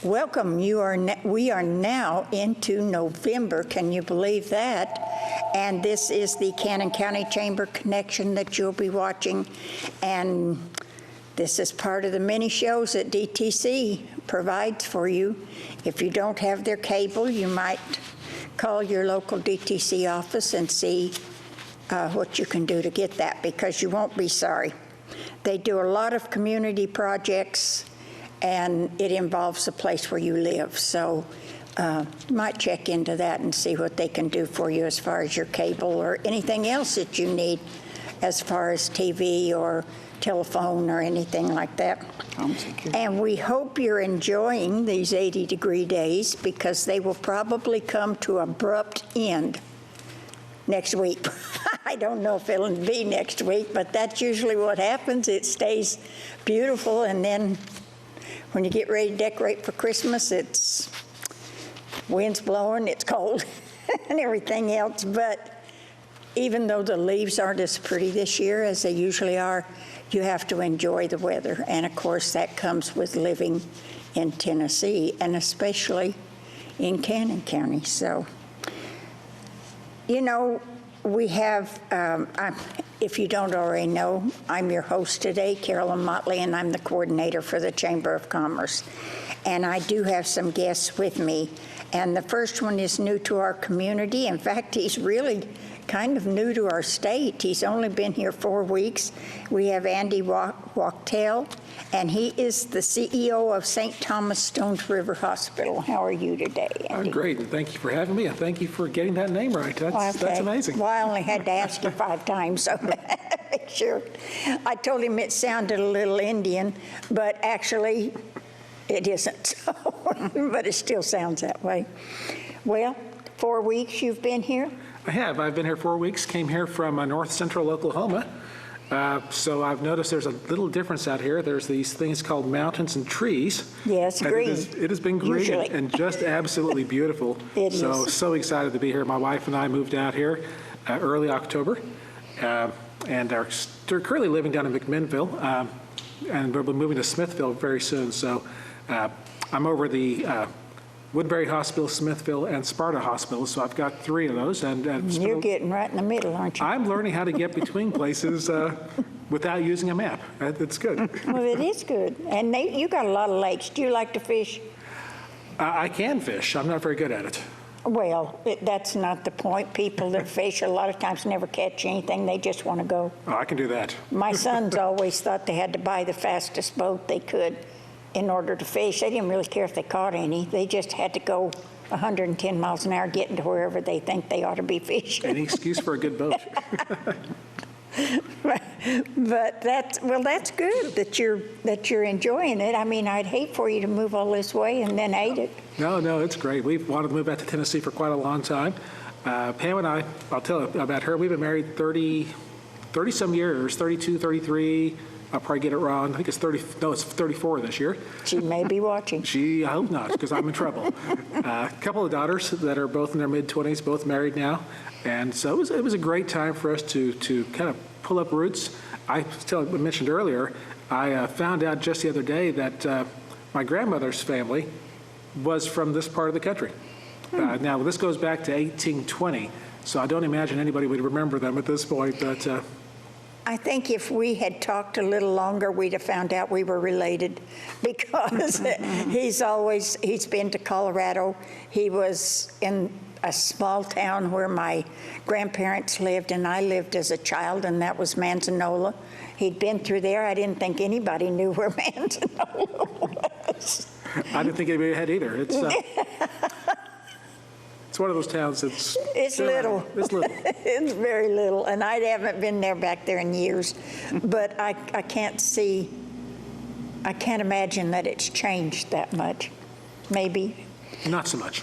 Welcome. We are now into November. Can you believe that? And this is the Cannon County Chamber Connection that you'll be watching. And this is part of the many shows that DTC provides for you. If you don't have their cable, you might call your local DTC office and see what you can do to get that, because you won't be sorry. They do a lot of community projects, and it involves the place where you live. So you might check into that and see what they can do for you as far as your cable or anything else that you need as far as TV or telephone or anything like that. And we hope you're enjoying these 80-degree days, because they will probably come to an abrupt end next week. I don't know if it'll be next week, but that's usually what happens. It stays beautiful, and then when you get ready to decorate for Christmas, it's wind's blowing, it's cold, and everything else. But even though the leaves aren't as pretty this year as they usually are, you have to enjoy the weather. And of course, that comes with living in Tennessee, and especially in Cannon County. So, you know, we have, if you don't already know, I'm your host today, Carolyn Motley, and I'm the coordinator for the Chamber of Commerce. And I do have some guests with me. And the first one is new to our community. In fact, he's really kind of new to our state. He's only been here 4 weeks. We have Andy Wachtel, and he is the CEO of St. Thomas Stones River Hospital. How are you today, Andy? I'm great, and thank you for having me, and thank you for getting that name right. That's amazing. Well, I only had to ask you 5 times, so make sure. I told him it sounded a little Indian, but actually it isn't, so, but it still sounds that way. Well, 4 weeks you've been here? I have. I've been here 4 weeks, came here from north central Oklahoma. So I've noticed there's a little difference out here. There's these things called mountains and trees. Yes, green. It has been green and just absolutely beautiful. So excited to be here. My wife and I moved out here early October, and are currently living down in McMinnville, and we'll be moving to Smithville very soon. So I'm over the Woodbury Hospital, Smithville, and Sparta Hospital, so I've got 3 of those. And you're getting right in the middle, aren't you? I'm learning how to get between places without using a map. It's good. Well, it is good. And you got a lot of lakes. Do you like to fish? I can fish. I'm not very good at it. Well, that's not the point. People that fish a lot of times never catch anything. They just want to go. Oh, I can do that. My sons always thought they had to buy the fastest boat they could in order to fish. They didn't really care if they caught any. They just had to go 110 miles an hour getting to wherever they think they ought to be fishing. Any excuse for a good boat. But that's good that you're enjoying it. I mean, I'd hate for you to move all this way and then hate it. No, it's great. We've wanted to move back to Tennessee for quite a long time. Pam and I'll tell you about her. We've been married 30 some years, 32, 33. I'll probably get it wrong. I think it's 30. No, it's 34 this year. She may be watching. I hope not, because I'm in trouble. A couple of daughters that are both in their mid-20s, both married now, and so it was a great time for us to kind of pull up roots. I mentioned earlier, I found out just the other day that my grandmother's family was from this part of the country. Now this goes back to 1820, so I don't imagine anybody would remember them at this point, but. I think if we had talked a little longer, we'd have found out we were related, because he's been to Colorado. He was in a small town where my grandparents lived, and I lived as a child, and that was Manzanola. He'd been through there. I didn't think anybody knew where Manzanola was. I didn't think anybody had either. It's one of those towns that's... It's little. It's little. It's very little, and I haven't been there back there in years. But I can't imagine that it's changed that much. Maybe. Not so much.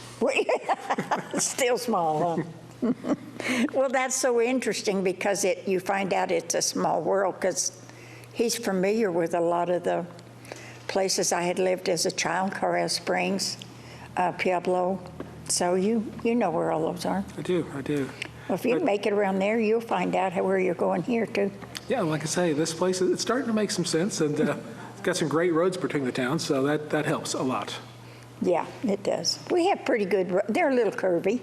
Still small, huh? Well, that's so interesting, because you find out it's a small world, because he's familiar with a lot of the places I had lived as a child, Corral Springs, Pueblo. So you know where all those are. I do. Well, if you make it around there, you'll find out where you're going here, too. Yeah, like I say, this place, it's starting to make some sense, and it's got some great roads between the towns, so that helps a lot. Yeah, it does. We have pretty good, they're a little curvy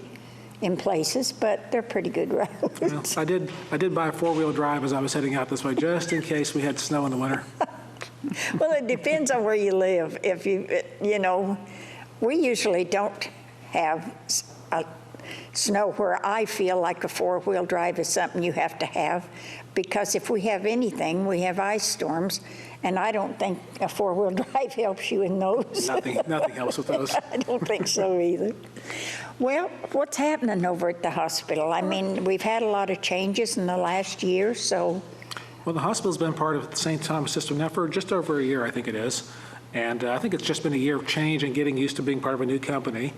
in places, but they're pretty good Well, roads. I did buy a four-wheel drive as I was heading out this way, just in case we had snow in the winter. Well, it depends on where you live. If you know, we usually don't have snow where I feel like a four-wheel drive is something you have to have, because if we have anything, we have ice storms, and I don't think a four-wheel drive helps you in those. Nothing helps with those. I don't think so either. Well, what's happening over at the hospital? I mean, we've had a lot of changes in the last year, so. Well, the hospital's been part of the St. Thomas system now for just over a year, I think it is. And I think it's just been a year of change and getting used to being part of a new company.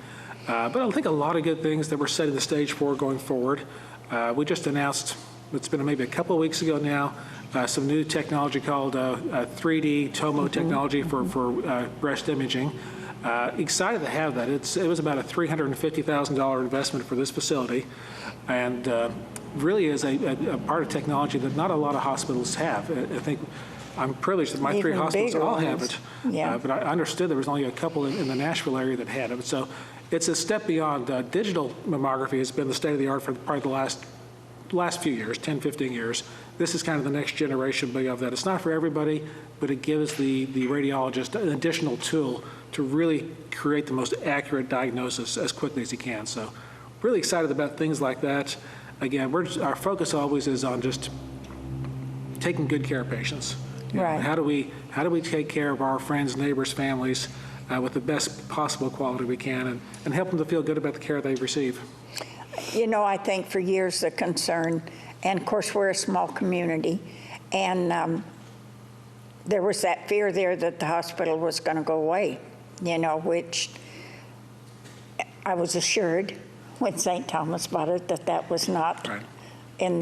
But I think a lot of good things that we're setting the stage for going forward. We just announced, it's been maybe a couple of weeks ago now, some new technology called 3D Tomo technology for breast imaging. Excited to have that. It was about a $350,000 investment for this facility, and really is a part of technology that not a lot of hospitals have. I think I'm privileged that my Even three hospitals bigger all have ones. it, Yeah. but I understood there was only a couple in the Nashville area that had it. So it's a step beyond. Digital mammography has been the state of the art for probably the last few years, 10, 15 years. This is kind of the next generation of that. It's not for everybody, but it gives the radiologist an additional tool to really create the most accurate diagnosis as quickly as he can. So really excited about things like that. Again, our focus always is on just taking good care of patients. You know, Right. How do we take care of our friends, neighbors, families with the best possible quality we can, and help them to feel good about the care they receive? You know, I think for years the concern, and of course we're a small community, and there was that fear there that the hospital was going to go away, you know, which I was assured when St. Thomas bought it that was not Right. in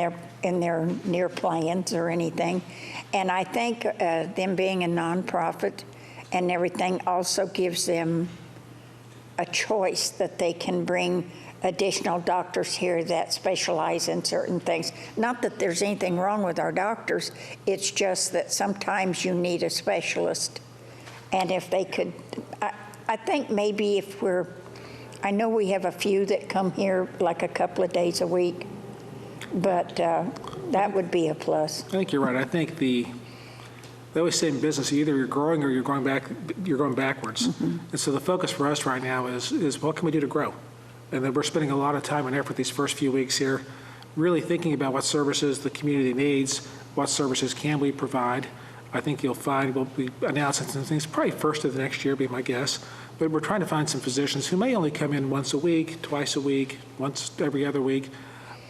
their near plans or anything. And I think them being a nonprofit and everything also gives them a choice that they can bring additional doctors here that specialize in certain things. Not that there's anything wrong with our doctors, it's just that sometimes you need a specialist. And if they could, I think maybe if I know we have a few that come here like a couple of days a week, but that would be a plus. I think you're right. I think they always say in business, either you're growing or you're going backwards. Mm-hmm. And so the focus for us right now is what can we do to grow? And then we're spending a lot of time and effort these first few weeks here, really thinking about what services the community needs, what services can we provide. I think you'll find we'll be announcing some things probably first of the next year, be my guess. But we're trying to find some physicians who may only come in once a week, twice a week, once every other week,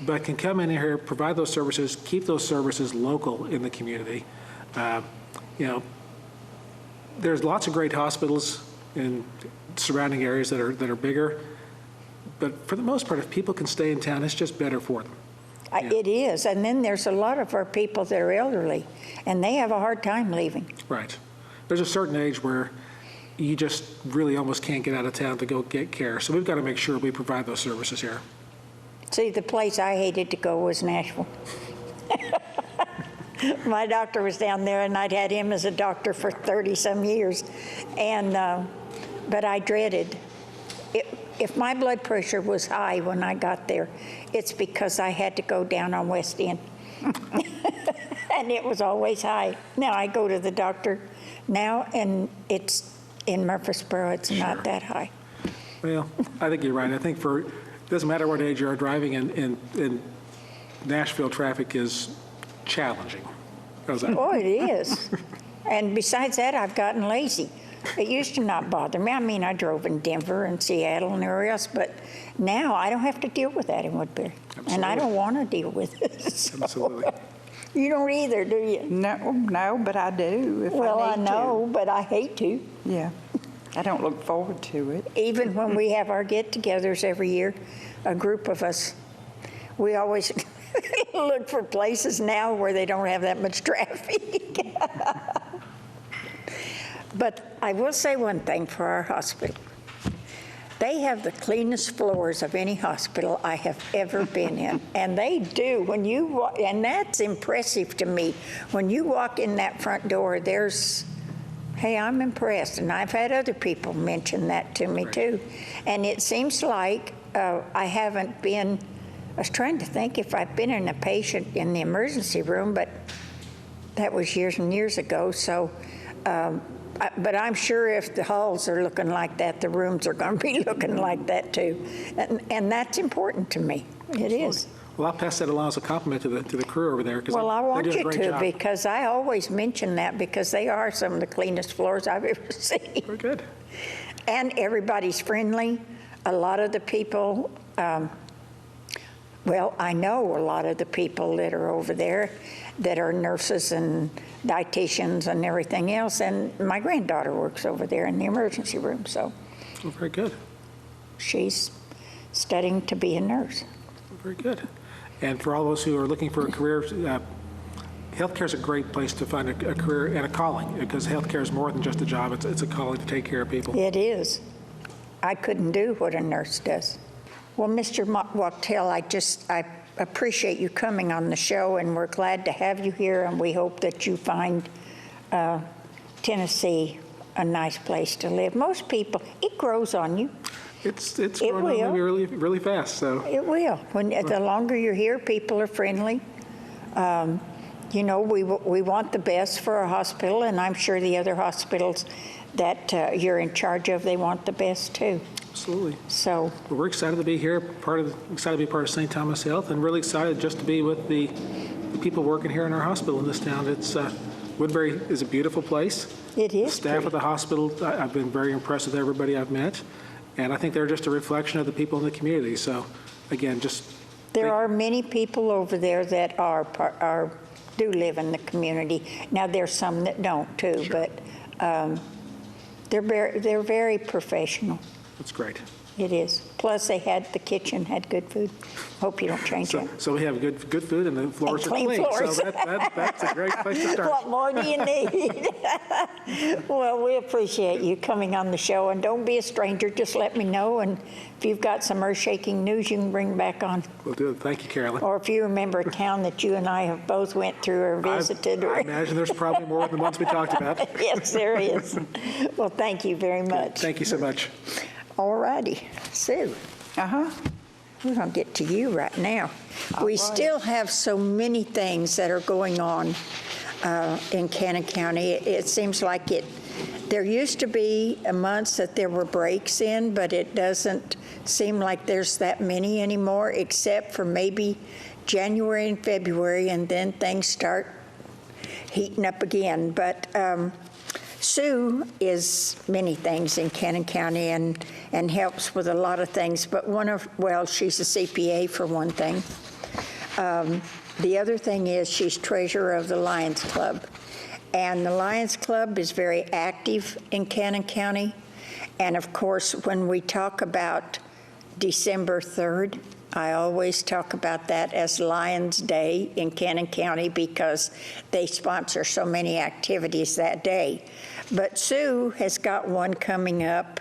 but can come in here, provide those services, keep those services local in the community. You know, there's lots of great hospitals in surrounding areas that are bigger, but for the most part, if people can stay in town, it's just better for them. Yeah. It is, and then there's a lot of our people that are elderly, and they have a hard time leaving. Right. There's a certain age where you just really almost can't get out of town to go get care. So we've got to make sure we provide those services here. See, the place I hated to go was Nashville. My doctor was down there, and I'd had him as a doctor for 30-some years, and but I dreaded it. If my blood pressure was high when I got there, it's because I had to go down on West End. And it was always high. Now I go to the doctor now, and it's in Murfreesboro, it's not that high. Well, I think you're right. I think it doesn't matter what age you are, driving in Nashville traffic is challenging. How's that? Oh, it is. And besides that, I've gotten lazy. It used to not bother me. I mean, I drove in Denver and Seattle and everywhere else, but now I don't have to deal with that in Woodbury. And I don't want to deal with it. So. Absolutely. You don't either, do you? No, but I do if Well, I I need know, but I hate to. to. Yeah, I don't look forward to it. Even when we have our get-togethers every year, a group of us, we always look for places now where they don't have that much traffic. But I will say one thing for our hospital. They have the cleanest floors of any hospital I have ever been in. And they do. When you walk, and that's impressive to me. When you walk in that front door, there's Hey, I'm impressed, and I've had other people mention that to me Right. too. And it seems like I haven't been, I was trying to think if I've been in a patient in the emergency room, but that was years and years ago. So, but I'm sure if the halls are looking like that, the rooms are going to be looking like that too. And that's important to me. It is. Well, I'll pass that along as a compliment to the crew over there, because Well, I want they do a you great to, job. because I always mention that because they are some of the cleanest floors I've ever seen. Very good. And everybody's friendly. A lot of the people, well, I know a lot of the people that are over there that are nurses and dietitians and everything else. And my granddaughter works over there in the emergency room, so Well, very good. she's studying to be a nurse. Very good. And for all those who are looking for a career, healthcare is a great place to find a career and a calling, because healthcare is more than just a job. It's a calling to take care of people. It is. I couldn't do what a nurse does. Well, Mr. Wachtel, I appreciate you coming on the show, and we're glad to have you here, and we hope that you find Tennessee a nice place to live. Most people, it grows on you. It's It growing will. on me really, really fast, so. It will. The longer you're here, people are friendly. You know, we want the best for our hospital, and I'm sure the other hospitals that you're in charge of, they want the best too. Absolutely. So, Well, we're excited to be here, excited to be part of St. Thomas Health, and really excited just to be with the people working here in our hospital in this town. Woodbury is a beautiful place. it The is staff pretty. of the hospital, I've been very impressed with everybody I've met, and I think they're just a reflection of the people in the community. So, again, just There are many people over there that do live in the community. Now, there's some that don't too, but they're very professional. it's great. It is. Plus, the kitchen had good food. Hope you don't change it. So we have good food, and the floors are clean clean. floors. So that's a great place to start. What more do you need? Well, we appreciate you coming on the show, and don't be a stranger. Just let me know, and if you've got some earth-shaking news, you can bring back on. We'll do it. Thank you, Carolyn. Or if you remember a town that you and I have both went through or visited. I imagine there's probably more than the ones we talked about. Yes, there is. Well, thank you very much. Thank you so much. All righty. Sue, Uh-huh. we're going to get to you right now. We right. still have so many things that are going on in Cannon County. It seems like there used to be months that there were breaks in, but it doesn't seem like there's that many anymore, except for maybe January and February, and then things start heating up again. But Sue is many things in Cannon County and helps with a lot of things, but she's a CPA for one thing. The other thing is she's treasurer of the Lions Club. And the Lions Club is very active in Cannon County. And of course, when we talk about December 3rd, I always talk about that as Lions Day in Cannon County because they sponsor so many activities that day. But Sue has got one coming up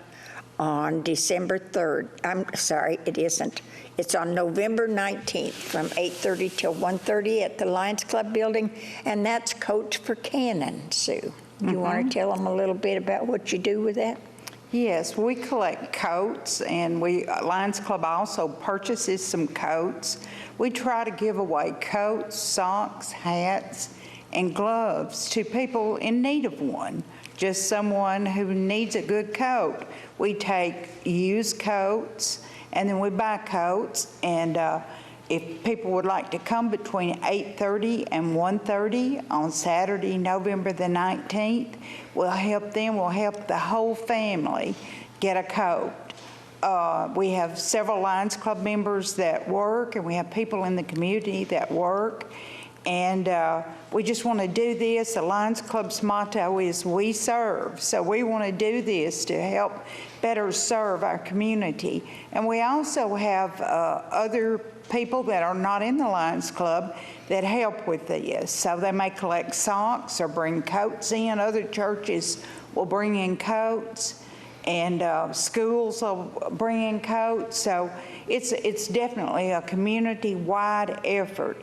on December 3rd. I'm sorry, it isn't. It's on November 19th from 8:30 till 1:30 at the Lions Club building, and that's Coach for Cannon, Sue. You want to tell them a little bit about what you do with that? Yes, we collect coats, and Lions Club also purchases some coats. We try to give away coats, socks, hats, and gloves to people in need of one, just someone who needs a good coat. We take used coats, and then we buy coats, and if people would like to come between 8:30 and 1:30 on Saturday, November the 19th, we'll help them. We'll help the whole family get a coat. We have several Lions Club members that work, and we have people in the community that work. And we just want to do this. The Lions Club's motto is "We serve." So we want to do this to help better serve our community. And we also have other people that are not in the Lions Club that help with this. So they may collect socks or bring coats in. Other churches will bring in coats, and schools will bring in coats. So it's definitely a community-wide effort.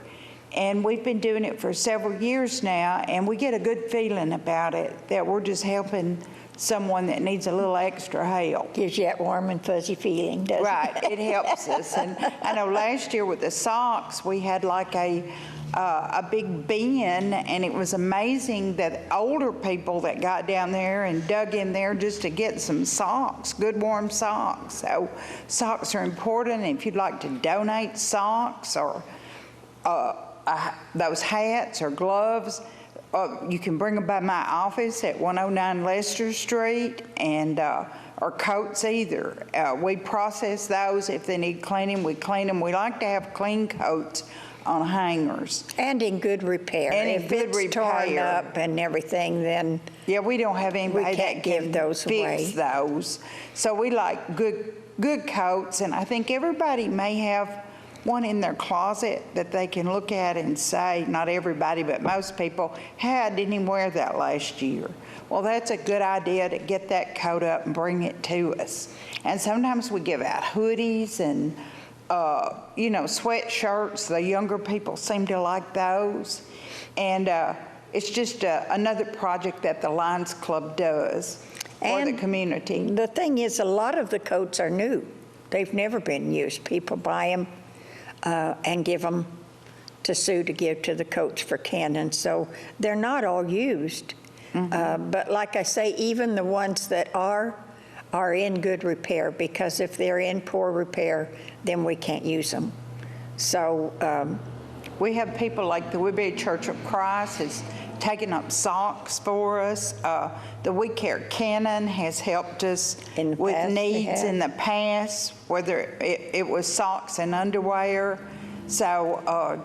And we've been doing it for several years now, and we get a good feeling about it, that we're just helping someone that needs a little extra help. Gives you that warm and fuzzy feeling, doesn't it? Right, it helps us. And I know last year with the socks, we had like a big bin, and it was amazing that older people that got down there and dug in there just to get some socks, good warm socks. So socks are important. If you'd like to donate socks or those hats or gloves, you can bring them by my office at 109 Lester Street, and or coats either. We process those. If they need cleaning, we clean them. We like to have clean coats on hangers. And in good repair. And in if good it's torn repair. up and everything, then Yeah, we don't have anybody We can't that give can those fix away. those. So we like good coats, and I think everybody may have one in their closet that they can look at and say, not everybody, but most people, hey, I didn't even wear that last year. Well, that's a good idea to get that coat up and bring it to us. And sometimes we give out hoodies and sweatshirts. The younger people seem to like those. And it's just another project that the Lions Club does for the And community. the thing is, a lot of the coats are new. They've never been used. People buy them and give them to Sue to give to the Coats for Cannon. So they're not all used. But like I say, even the ones that are in good repair, because if they're in poor repair, then we can't use them. So We have people like the Woodbury Church of Christ has taken up socks for us. The We Care Cannon has helped us In the with past, they needs have. in the past, whether it was socks and underwear. So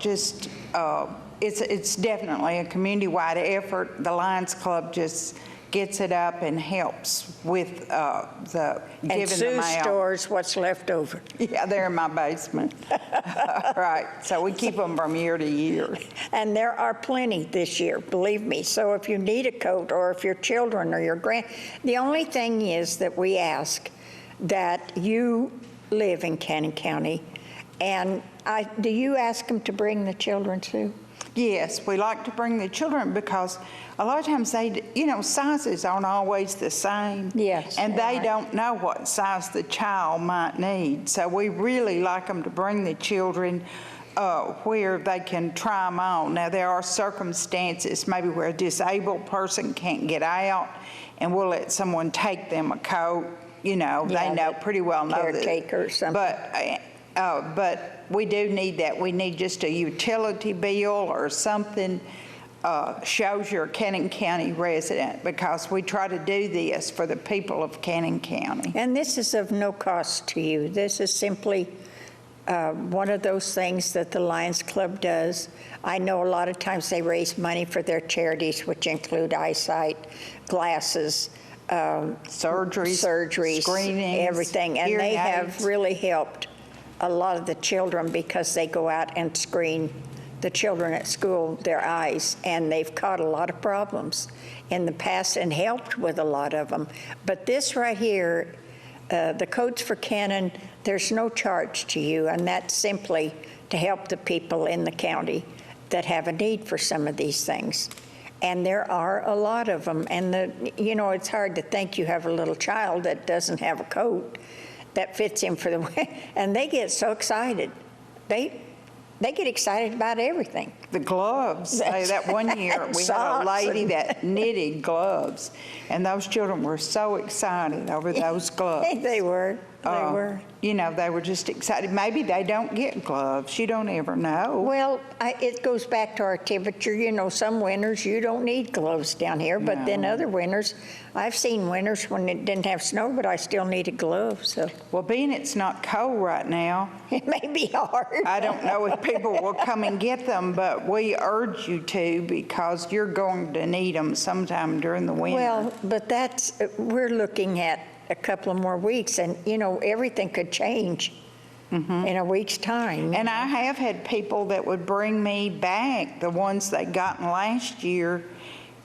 it's definitely a community-wide effort. The Lions Club just gets it up and helps with the and giving Sue them out. stores what's left over. Yeah, they're in my basement. Right, so we keep them from year to year. And there are plenty this year, believe me. So if you need a coat, or if your children or your the only thing is that we ask that you live in Cannon County, and do you ask them to bring the children too? Yes, we like to bring the children because a lot of times sizes aren't always the same. Yes, And they they aren't. don't know what size the child might need. So we really like them to bring the children where they can try them on. Now, there are circumstances maybe where a disabled person can't get out, and we'll let someone take them a coat. They pretty well know that. Caretaker or something. But we do need that. We need just a utility bill or something shows you're a Cannon County resident, because we try to do this for the people of Cannon County. And this is of no cost to you. This is simply one of those things that the Lions Club does. I know a lot of times they raise money for their charities, which include eyesight, glasses, surgeries, screenings, everything. And hearing they have aids. really helped a lot of the children, because they go out and screen the children at school, their eyes, and they've caught a lot of problems in the past and helped with a lot of them. But this right here, the Coats for Cannon, there's no charge to you, and that's simply to help the people in the county that have a need for some of these things. And there are a lot of them. And it's hard to think you have a little child that doesn't have a coat that fits him for the and they get so excited. They get excited about everything. The gloves. That one year, we had a Socks lady and- that knitted gloves, and those children were so excited over those gloves. They were. They were. They were just excited. Maybe they don't get gloves. You don't ever know. Well, it goes back to our temperature. Some winters you don't need gloves down here, but then No. other winters, I've seen winters when it didn't have snow, but I still needed gloves. So Well, being it's not cold right now, it may be hard. I don't know if people will come and get them, but we urge you to, because you're going to need them sometime during the winter. Well, but we're looking at a couple of more weeks, and, everything could change in a week's time. And I have had people that would bring me back the ones they gotten last year,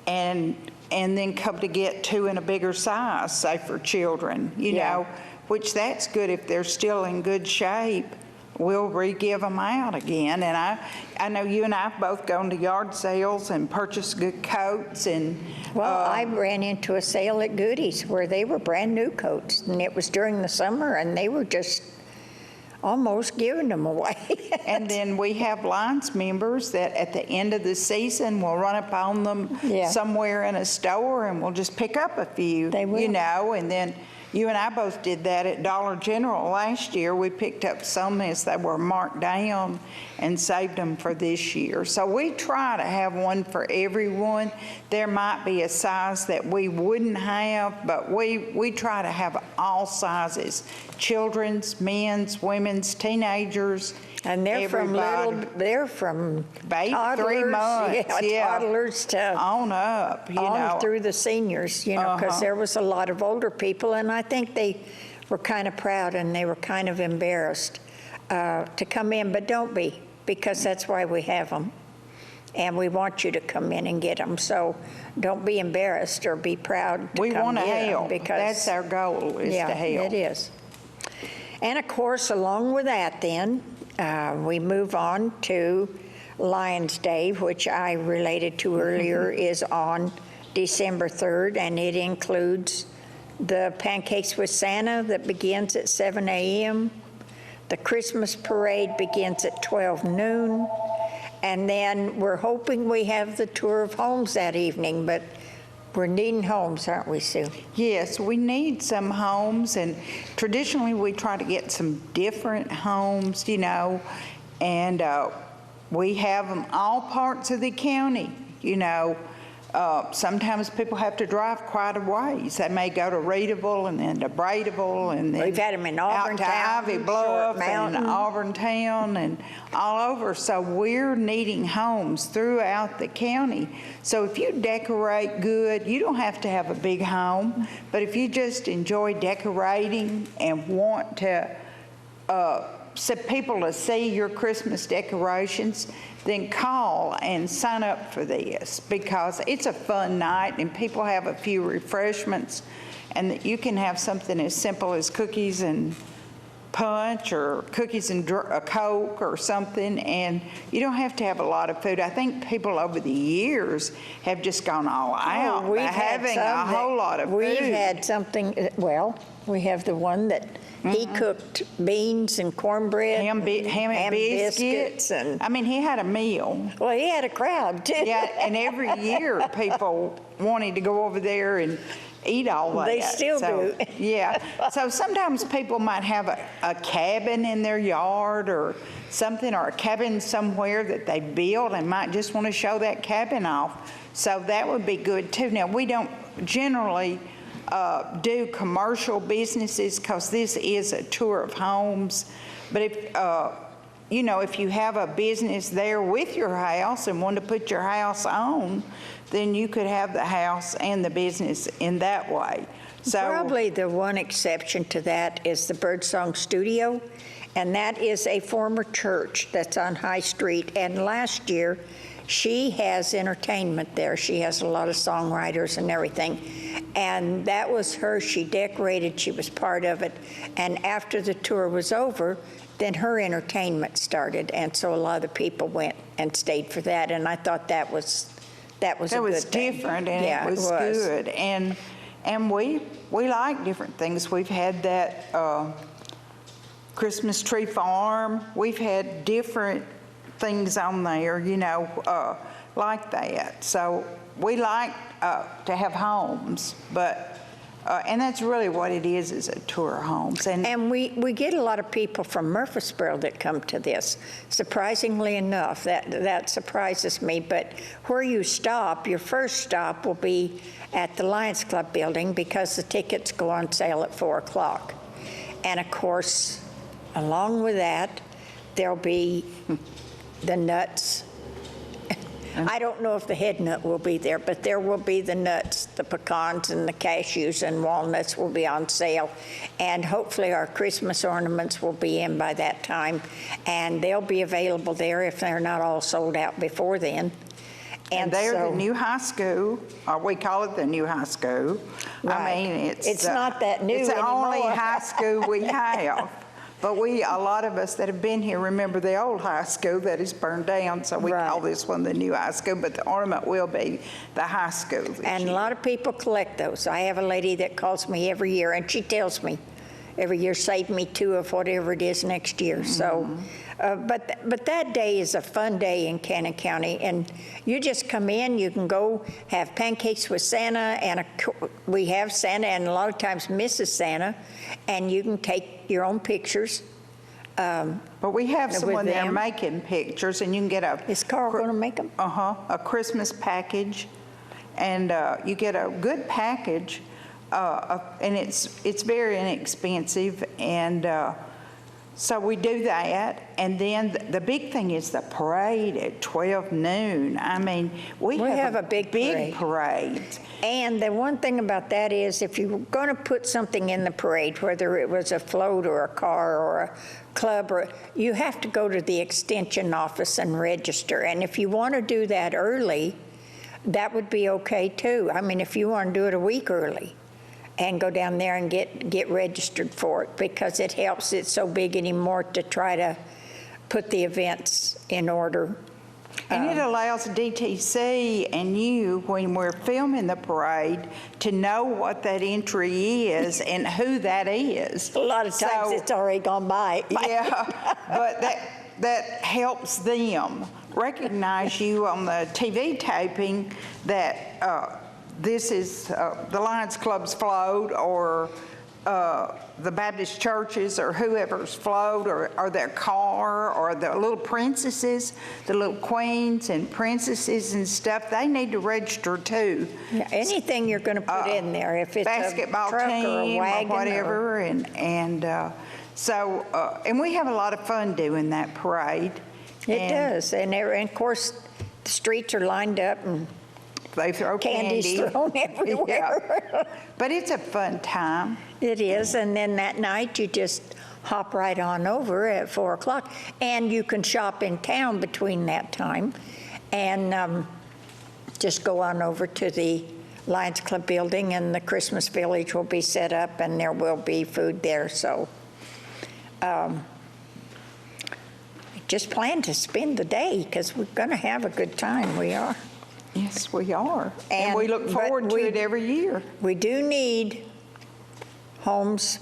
and then come to get two in a bigger size, say for children, Yeah. which that's good if they're still in good shape. we'll re-give them out again. And I know you and I have both gone to yard sales and purchased good coats and. Well, I ran into a sale at Goody's where they were brand-new coats, and it was during the summer, and they were just almost giving them away. And then we have Lions members that at the end of the season will run up on them Yeah. somewhere in a store and we'll just pick up a few, They will. you know, and then you and I both did that at Dollar General last year. We picked up some as they were marked down and saved them for this year. So we try to have one for everyone. There might be a size that we wouldn't have, but we try to have all sizes, children's, men's, women's, teenagers, And they're from everybody. they're from Baby, 3 toddlers, months, yeah. toddlers to On up, you on know. through the seniors, you know, because there was a lot of older people, and I think they were kind of proud and they were kind of embarrassed to come in, but don't be, because that's why we have them. And we want you to come in and get them, so don't be embarrassed or be proud to We come want to get 'em, help. because That's our goal, is to yeah, help. it is. And of course, along with that then, we move on to Lions Day, which I related to earlier, is on December 3rd, and it includes the Pancakes with Santa that begins at 7 a.m. The Christmas parade begins at 12 noon. And then we're hoping we have the tour of homes that evening, but we're needing homes, aren't we, Sue? Yes, we need some homes, and traditionally we try to get some different homes, you know, and we have them all parts of the county, you know. Sometimes people have to drive quite a ways. They may go to Readable and then to Braidable and then We've had 'em in out Auburn to Town, Ivy Short Bluff and Mountain. Auburn Town and all over. So we're needing homes throughout the county. So if you decorate good, you don't have to have a big home, but if you just enjoy decorating and want to people to see your Christmas decorations, then call and sign up for this, because it's a fun night and people have a few refreshments, and you can have something as simple as cookies and punch or cookies and a Coke or something, and you don't have to have a lot of food. I think people over the years have just gone all out by having a whole lot of food. We've had something, well, we have the one that he cooked beans and cornbread. Ham and biscuits. And, I mean, he had a meal. well, he had a crowd too. Yeah, and every year people wanted to go over there and eat all that. They still do. Yeah. So sometimes people might have a cabin in their yard or something, or a cabin somewhere that they built and might just want to show that cabin off. So that would be good too. Now, we don't generally do commercial businesses because this is a tour of homes. But if, you know, if you have a business there with your house and want to put your house on, then you could have the house and the business in that way. So Probably the one exception to that is the Birdsong Studio, and that is a former church that's on High Street. And last year, she has entertainment there. She has a lot of songwriters and everything. And that was her. She decorated. She was part of it. And after the tour was over, then her entertainment started. And so a lot of the people went and stayed for that. And I thought that was a good thing. different, and Yeah, it was good. And we like different things. We've had that Christmas tree farm. We've had different things on there, you know, like that. So we like to have homes, but and that's really what it is a tour of homes. And we get a lot of people from Murfreesboro that come to this, surprisingly enough. That surprises me. But where you stop, your first stop will be at the Lions Club building, because the tickets go on sale at 4 o'clock. And of course, along with that, there'll be the nuts. I don't know if the head nut will be there, but there will be the nuts, the pecans and the cashews and walnuts will be on sale. And hopefully our Christmas ornaments will be in by that time. And they'll be available there if they're not all sold out before then. And they're the new high school, or we call it the new high school. Right. I mean, It's not that new It's the only anymore. high school we have. But a lot of us that have been here remember the old high school that is burned down, so we Right. call this one the new high school, but the ornament will be the high school this And a year. lot of people collect those. I have a lady that calls me every year, and she tells me, every year, save me 2 of whatever it is next year. So, but that day is a fun day in Cannon County, and you just come in, you can go have pancakes with Santa, and we have Santa, and a lot of times Mrs. Santa, and you can take your own pictures. But we have with someone there them. making pictures, and you can get Is Carl going to make them? a Christmas package, and you get a good package, and it's very inexpensive, and so we do that, and then the big thing is the parade at 12 noon. I mean, we have a big parade. And the one thing about that is if you're going to put something in the parade, whether it was a float or a car or a club, or you have to go to the extension office and register. And if you want to do that early, that would be okay too. I mean, if you want to do it a week early and go down there and get registered for it, because it helps. It's so big anymore to try to put the events in order. And it allows DTC and you, when we're filming the parade, to know what that entry is and who that is. A lot of times So- it's already gone by. Yeah, but that helps them recognize you on the TV taping that this is the Lions Club's float, or the Baptist churches, or whoever's float, or their car, or the little princesses, the little queens and princesses and stuff. They need to register too. Yeah, anything you're going to put in there, if it's a Basketball truck or a team or wagon whatever, and we have a lot of fun doing that parade. It And does, and of course, the streets are lined up and They throw candy's candy. thrown everywhere. Yeah. But it's a fun time. It is, and then that night you just hop right on over at 4 o'clock, and you can shop in town between that time, and just go on over to the Lions Club building, and the Christmas Village will be set up, and there will be food there, so just plan to spend the day, because we're going to have a good time, we are. Yes, we are. And we look but forward to we- it every year. We do need homes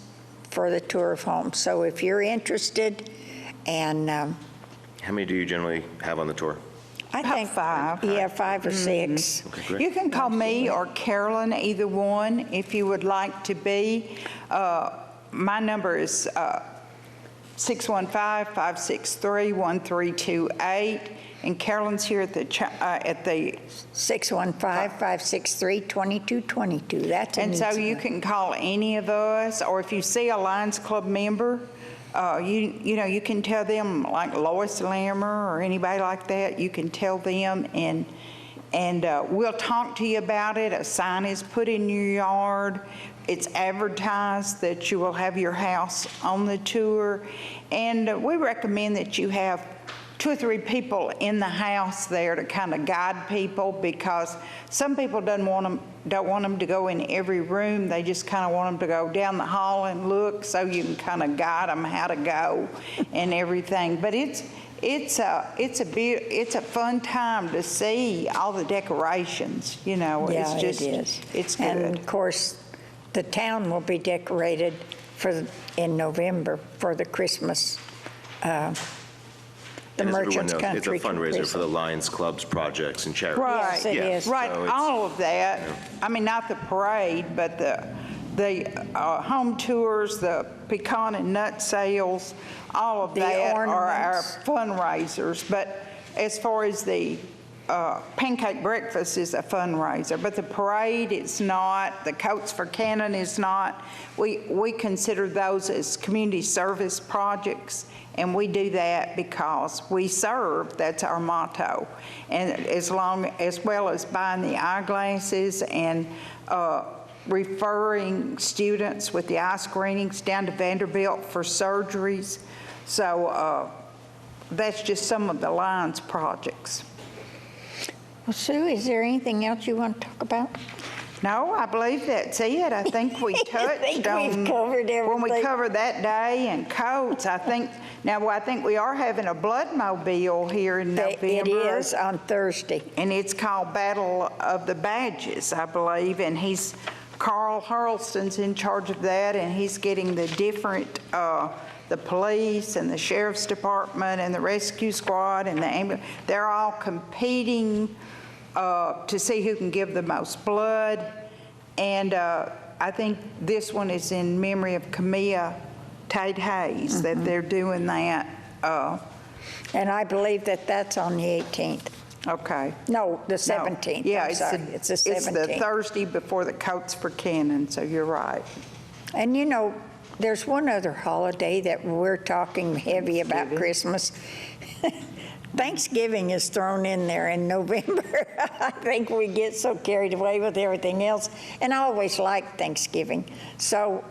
for the tour of homes, so if you're interested, and How many do you generally have on the tour? I About think 5. Yeah, 5 or 6. Okay, great. You can call me or Carolyn, either one, if you would like to be. My number is 615-563-1328, and Carolyn's here at the 615-563-2222. That's an And so easy you one. can call any of us, or if you see a Lions Club member, you can tell them, like Lois Lammer or anybody like that, you can tell them, and we'll talk to you about it. A sign is put in your yard. It's advertised that you will have your house on the tour. And we recommend that you have 2 or 3 people in the house there to kind of guide people, because some people don't want them to go in every room. They just kind of want them to go down the hall and look, so you can kind of guide them how to go and everything. But it's a fun time to see all the decorations. Yeah, It's just it is. it's And good. of course, the town will be decorated in November for the Christmas, the And as everyone Merchants knows, Country. it's a fundraiser for the Lions Clubs projects and charities. Right. Yes, it is. Right, So it's- all of that. I mean, not the parade, but the home tours, the pecan and nut sales, all of The that are our ornaments. fundraisers. But as far as the pancake breakfast is a fundraiser, but the parade is not, the Coats for Cannon is not. We consider those as community service projects, and we do that because we serve. That's our motto. And as well as buying the eyeglasses and referring students with the eye screenings down to Vanderbilt for surgeries. So that's just some of the Lions projects. Well, Sue, is there anything else you want to talk about? No, I believe that's it. I think we touched think on. we've covered When we everything. covered that day and coats, I think we are having a blood mobile here in November. It is on Thursday. And it's called Battle of the Badges, I believe, and Carl Hurlston's in charge of that, and he's getting the different, the police and the sheriff's department and the rescue squad and the ambulance, they're all competing to see who can give the most blood. And I think this one is in memory of Camilla Tate Hayes, that they're doing that. And I believe that that's on the 18th. Okay. No, the No, 17th. Yeah, I'm sorry. It's the 17th. It's the Thursday before the Coats for Cannon, so you're right. And you know, there's one other holiday that we're talking heavy about Christmas. Thanksgiving is thrown in there in November. I think we get so carried away with everything else, and I always like Thanksgiving. So,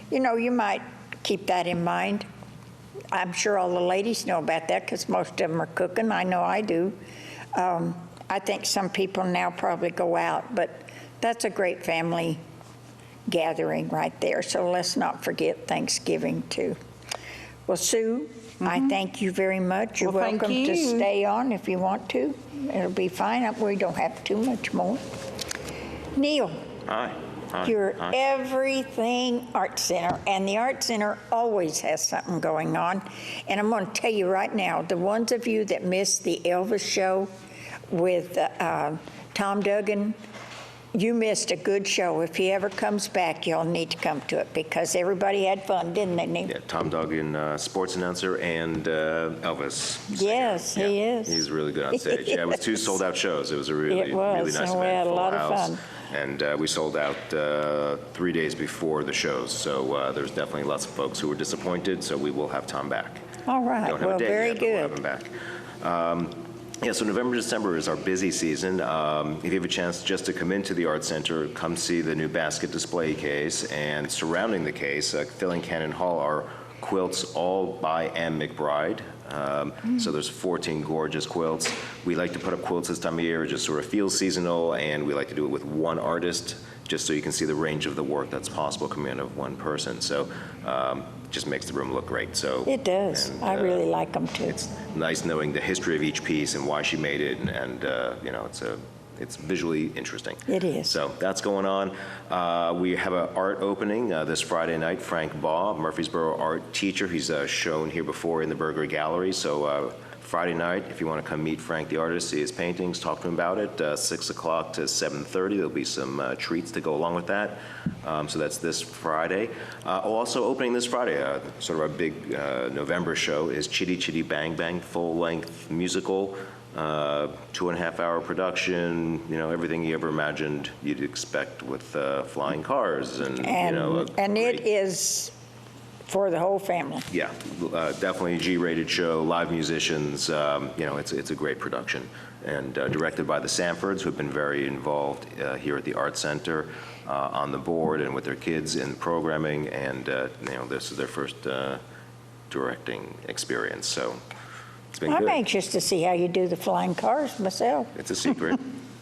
you know, you might keep that in mind. I'm sure all the ladies know about that because most of them are cooking. I know I do. I think some people now probably go out, but that's a great family gathering right there. So let's not forget Thanksgiving too. Well, Sue, I thank you very much. You're Well, thank welcome to you. stay on if you want to. It'll be fine. We don't have too much more. Neil, Hi. Hi. you're Hi. everything Art Center, and the Art Center always has something going on. And I'm going to tell you right now, the ones of you that missed the Elvis show with Tom Duggan, you missed a good show. If he ever comes back, you'll need to come to it because everybody had fun, didn't they, Neil? Yeah, Tom Duggan, sports announcer, and Elvis. singer. Yes, he is. He's really good on stage. Yeah, it was 2 sold-out shows. It was a really, It was, really nice and event. we had a full lot of house. fun. And we sold out 3 days before the shows, so there's definitely lots of folks who were disappointed, so we will have Tom back. All right, Don't have well, a date very yet, but we'll have good. him back. Yeah, so November, December is our busy season. If you have a chance just to come into the Art Center, come see the new basket display case, and surrounding the case, filling Cannon Hall are quilts all by Anne McBride. So there's 14 gorgeous quilts. We like to put up quilts this time of year, it just sort of feels seasonal, and we like to do it with one artist, just so you can see the range of the work that's possible coming out of one person. So just makes the room look great. So It does. and, I really like them too. it's nice knowing the history of each piece and why she made it, and you know, it's visually interesting. It is. So that's going on. We have an art opening this Friday night. Frank Baugh, Murfreesboro art teacher. He's shown here before in the Burger Gallery. So Friday night, if you want to come meet Frank the artist, see his paintings, talk to him about it, 6 o'clock to 7:30. There'll be some treats to go along with that. So that's this Friday. Also opening this Friday, sort of our big November show is Chitty Chitty Bang Bang, full-length musical. 2.5-hour production, you know, everything you ever imagined you'd expect with flying cars and, you know. And it is for the whole family. Yeah, definitely a G-rated show, live musicians, you know, it's a great production. And directed by the Sanfords, who've been very involved here at the Art Center on the board and with their kids in programming. And, you know, this is their first directing experience, so it's been I'm good. anxious to see how you do the flying cars myself. It's a secret.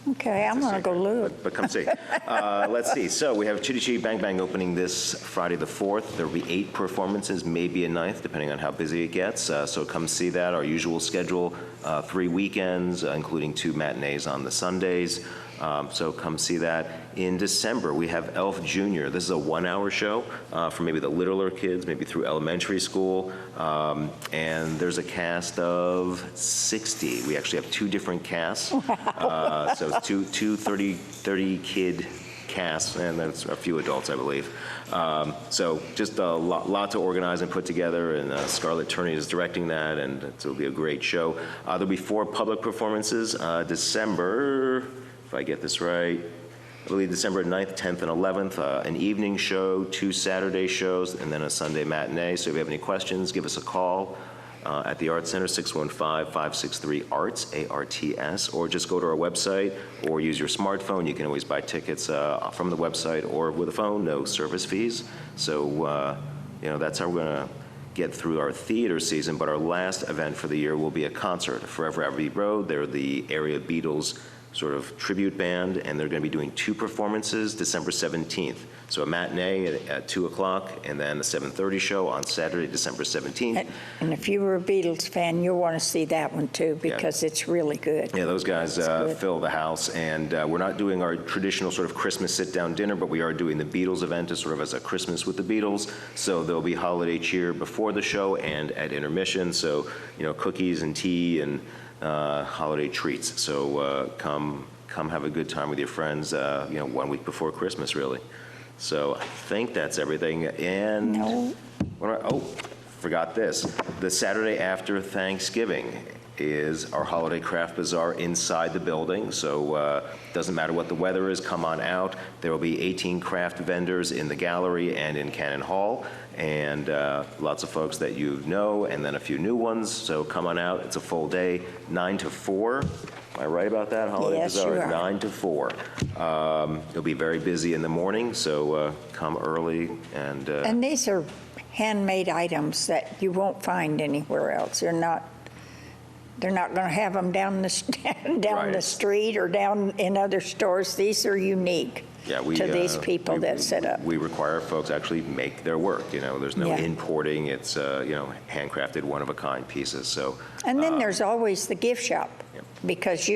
Okay, I'm going to go look. But come see. Let's see. So we have Chitty Chitty Bang Bang opening this Friday the 4th. There will be 8 performances, maybe a 9th, depending on how busy it gets. So come see that. Our usual schedule, 3 weekends, including 2 matinees on the Sundays. So come see that. In December, we have Elf Jr. This is a 1-hour show for maybe the littler kids, maybe through elementary school. And there's a cast of 60. We actually have 2 different casts. So it's two 30 kid casts, and there's a few adults, I believe. So just a lot to organize and put together, and Scarlett Turney is directing that, and it'll be a great show. There'll be 4 public performances. December, if I get this right, I believe December 9th, 10th, and 11th, an evening show, 2 Saturday shows, and then a Sunday matinee. So if you have any questions, give us a call at the Art Center, 615-563-ARTS, A-R-T-S, or just go to our website or use your smartphone. You can always buy tickets from the website or with a phone, no service fees. So, you know, that's how we're going to get through our theater season, but our last event for the year will be a concert, Forever Abbey Road. They're the area Beatles sort of tribute band, and they're going to be doing 2 performances December 17th. So a matinee at 2 o'clock, and then a 7:30 show on Saturday, December 17th. And if you were a Beatles fan, you'll want to see that one too, because it's really good. Yeah, those guys good. fill the house, and we're not doing our traditional sort of Christmas sit-down dinner, but we are doing the Beatles event as sort of as a Christmas with the Beatles. So there'll be holiday cheer before the show and at intermission. So, cookies and tea and holiday treats. So come have a good time with your friends. 1 week before Christmas, really. So I think that's everything. And No. Forgot this. The Saturday after Thanksgiving is our holiday craft bazaar inside the building. So doesn't matter what the weather is, come on out. There will be 18 craft vendors in the gallery and in Cannon Hall, and lots of folks that you know, and then a few new ones. So come on out. It's a full day, 9 to 4. Am I right about that? Holiday Yes, bazaar, you are. 9 to 4. It'll be very busy in the morning, so come early and. And these are handmade items that you won't find anywhere else. They're not going to have them down the Right. street or down in other stores. These are unique to these people that set up. We require folks actually make their work, there's no Yeah. importing, it's, handcrafted, one-of-a-kind pieces, so. And then there's always the gift shop, Yep. because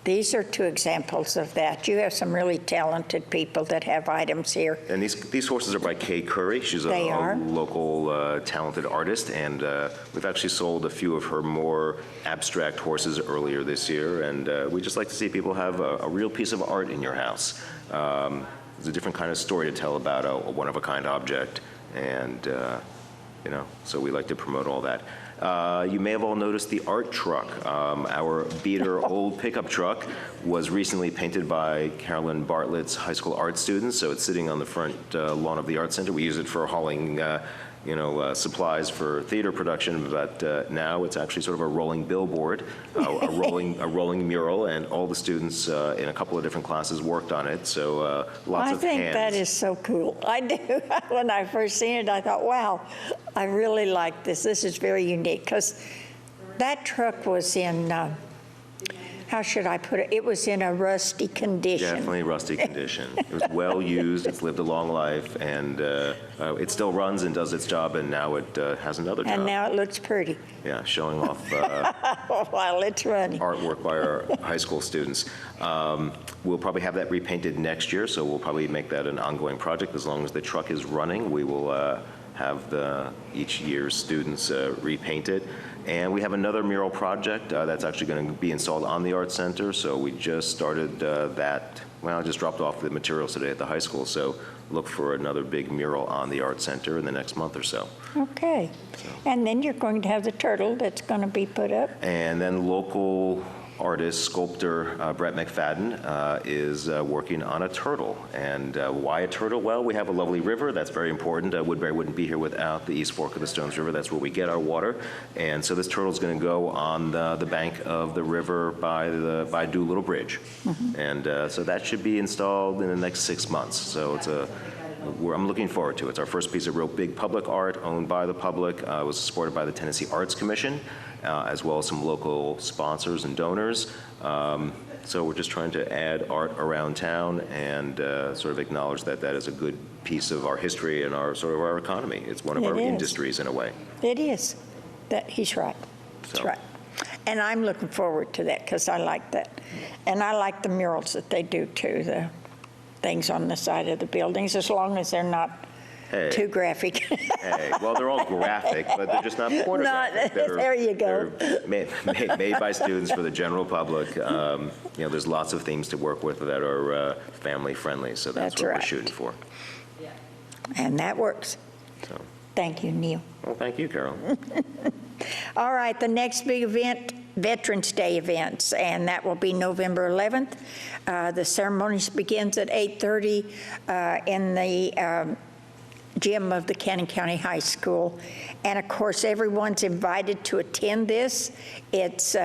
these are 2 examples of that. You have some really talented people that have items here. And these horses are by Kay Curry. She's a They are. local talented artist, and we've actually sold a few of her more abstract horses earlier this year, and we just like to see people have a real piece of art in your house. There's a different kind of story to tell about a one-of-a-kind object, and, so we like to promote all that. You may have all noticed the art truck. Our beater old pickup truck was recently painted by Carolyn Bartlett's high school art students, so it's sitting on the front lawn of the art center. We use it for hauling supplies for theater production, but now it's actually sort of a rolling billboard, a rolling mural, and all the students in a couple of different classes worked on it, so lots I of think hands. that is so cool. I do. When I first seen it, I thought, wow, I really like this. This is very unique, because that truck was in, how should I put it? It was in a rusty condition. Definitely rusty condition. It was well used, it's lived a long life, and it still runs and does its job, and now it has another job. And now it looks pretty Yeah, showing off while it's running. artwork by our high school students. We'll probably have that repainted next year, so we'll probably make that an ongoing project. As long as the truck is running, we will have each year's students repaint it. And we have another mural project that's actually going to be installed on the Art Center. So we just started that. Well, I just dropped off the materials today at the high school. So look for another big mural on the Art Center in the next month or so. Okay. And then you're going to have the turtle that's going to be put up. And then local artist, sculptor Brett McFadden is working on a turtle. And why a turtle? Well, we have a lovely river. That's very important. Woodbury wouldn't be here without the East Fork of the Stones River. That's where we get our water. And so this turtle is going to go on the bank of the river by Doolittle Bridge. And so that should be installed in the next 6 months. So I'm looking forward to it. It's our first piece of real big public art owned by the public. It was supported by the Tennessee Arts Commission, as well as some local sponsors and donors. So we're just trying to add art around town and sort of acknowledge that that is a good piece of our history and our economy. It's one of our industries in a way. It is. He's right. That's So- right. And I'm looking forward to that, because I like that. And I like the murals that they do too, the things on the side of the buildings, as long as they're not too graphic. Hey, well, they're all graphic, but they're just not pornographic. There you go. They're made by students for the general public. There's lots of themes to work with that are family friendly, so that's That's what we're right. shooting for. And that works. So, Thank you, Neil. well, thank you, Carol. All right, the next big event, Veterans Day events, and that will be November 11th. The ceremonies begins at 8:30 in the gym of the Cannon County High School. And of course, everyone's invited to attend this. It's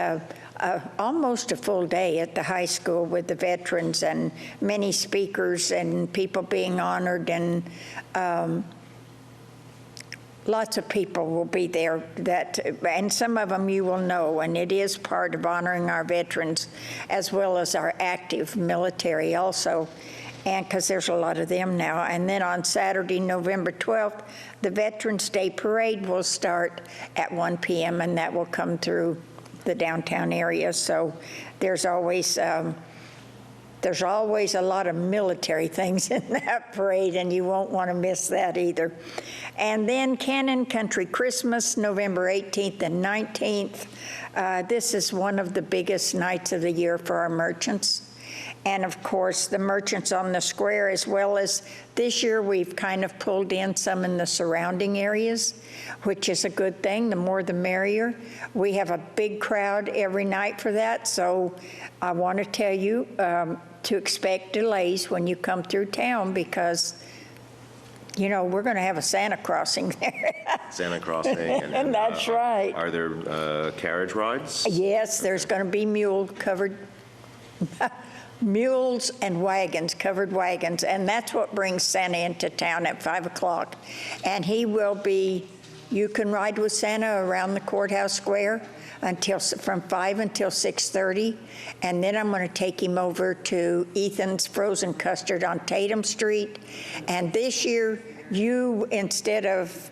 almost a full day at the high school with the veterans and many speakers and people being honored, and lots of people will be there and some of them you will know, and it is part of honoring our veterans as well as our active military also, and because there's a lot of them now. And then on Saturday, November 12th, the Veterans Day Parade will start at 1 p.m. and that will come through the downtown area. So there's always a lot of military things in that parade, and you won't want to miss that either. And then Cannon Country Christmas, November 18th and 19th. This is one of the biggest nights of the year for our merchants. And of course, the merchants on the square, as well as this year, we've kind of pulled in some in the surrounding areas, which is a good thing. The more the merrier. We have a big crowd every night for that. So I want to tell you to expect delays when you come through town because, you know, we're going to have a Santa crossing there. Santa crossing. And that's right. Are there carriage rides? Yes, there's going to be mules and wagons, covered wagons, and that's what brings Santa into town at 5 o'clock. And he will be, you can ride with Santa around the courthouse square from 5 until 6:30, and then I'm going to take him over to Ethan's Frozen Custard on Tatum Street. And this year, instead of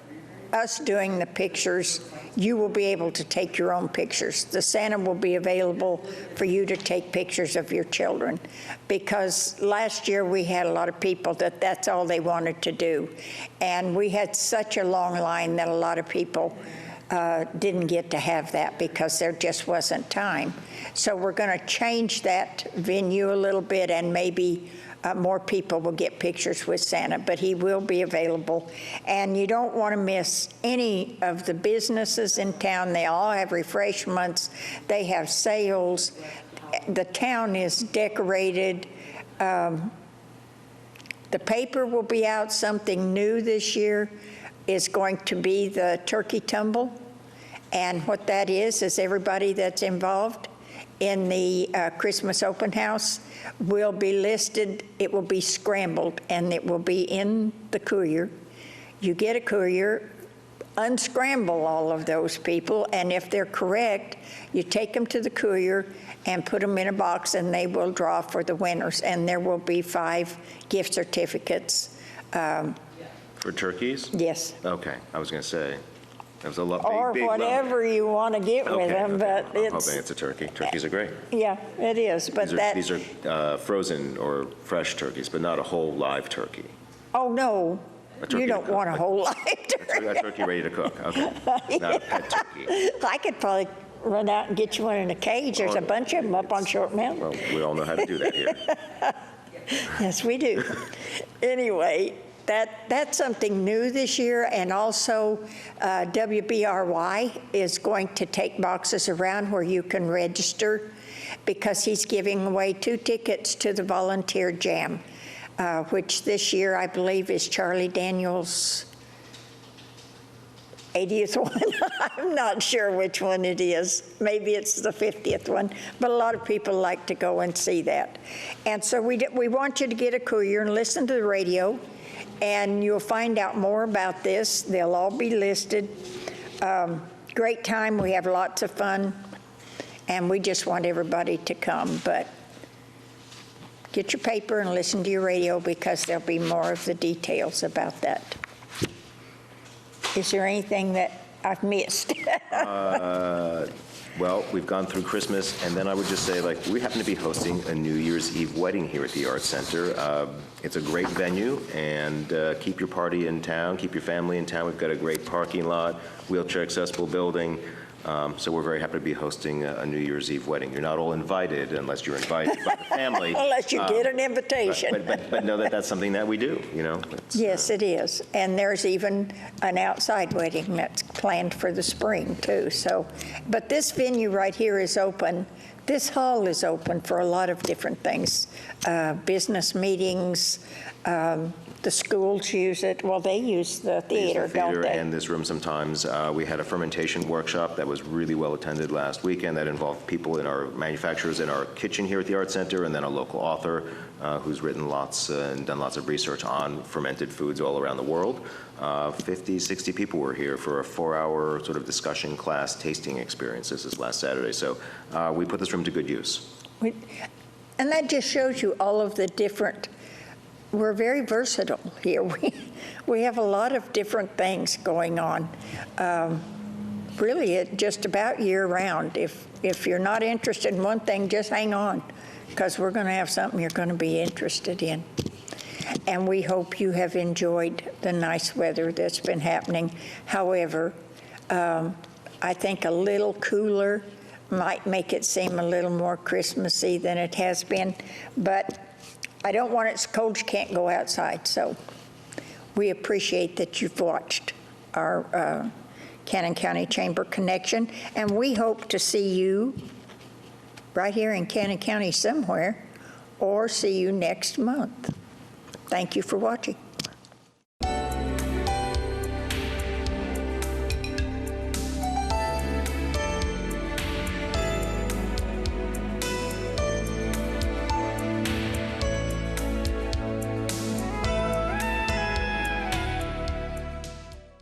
us doing the pictures, you will be able to take your own pictures. The Santa will be available for you to take pictures of your children, because last year we had a lot of people that's all they wanted to do. And we had such a long line that a lot of people didn't get to have that because there just wasn't time. So we're going to change that venue a little bit, and maybe more people will get pictures with Santa, but he will be available. And you don't want to miss any of the businesses in town. They all have refreshments. They have sales. The town is decorated. The paper will be out. Something new this year is going to be the turkey tumble. And what that is everybody that's involved in the Christmas open house will be listed. It will be scrambled, and it will be in the courier. You get a courier, unscramble all of those people, and if they're correct, you take them to the courier and put them in a box, and they will draw for the winners. And there will be 5 gift certificates. For turkeys? Yes. Okay, I was going to say. That was a lot, Or big whatever you want to get with them, but I'm hoping it's a turkey. Turkeys are great. Yeah, it is, but These are frozen or fresh turkeys, but not a whole live turkey. Oh, no, A turkey you to don't cook. want a whole lot. A turkey ready to cook, okay. Not a pet turkey. I could probably run out and get you one in a cage. There's a bunch of them up on Short Mountain. Well, we all know how to do that here. Yes, we do. Anyway, that's something new this year, and also WBRY is going to take boxes around where you can register, because he's giving away 2 tickets to the Volunteer Jam, which this year I believe is Charlie Daniels' 80th one. I'm not sure which one it is. Maybe it's the 50th one, but a lot of people like to go and see that. And so we want you to get a courier and listen to the radio, and you'll find out more about this. They'll all be listed. Great time. We have lots of fun, and we just want everybody to come. But get your paper and listen to your radio, because there'll be more of the details about that. Is there anything that I've missed? Well, we've gone through Christmas, and then I would just say, like, we happen to be hosting a New Year's Eve wedding here at the Arts Center. It's a great venue, and keep your party in town, keep your family in town. We've got a great parking lot, wheelchair accessible building. So we're very happy to be hosting a New Year's Eve wedding. You're not all invited unless you're invited by the family. Unless you get an invitation. But know that that's something that we do, you know? Yes, it is. And there's even an outside wedding that's planned for the spring, too. So, but this venue right here is open. This hall is open for a lot of different things. Business meetings, the schools use it. Well, they use the theater, don't they? And this room sometimes. We had a fermentation workshop that was really well attended last weekend that involved people in our manufacturers in our kitchen here at the Arts Center, and then a local author who's written lots and done lots of research on fermented foods all around the world. 50, 60 people were here for a 4-hour sort of discussion class tasting experience. This is last Saturday. So we put this room to good use. And that just shows you all of the different, we're very versatile here. We have a lot of different things going on. Really, just about year-round. If you're not interested in one thing, just hang on, because we're going to have something you're going to be interested in. And we hope you have enjoyed the nice weather that's been happening. However, I think a little cooler might make it seem a little more Christmassy than it has been, but I don't want it so cold you can't go outside. So we appreciate that you've watched our Cannon County Chamber Connection, and we hope to see you right here in Cannon County somewhere, or see you next month. Thank you for watching.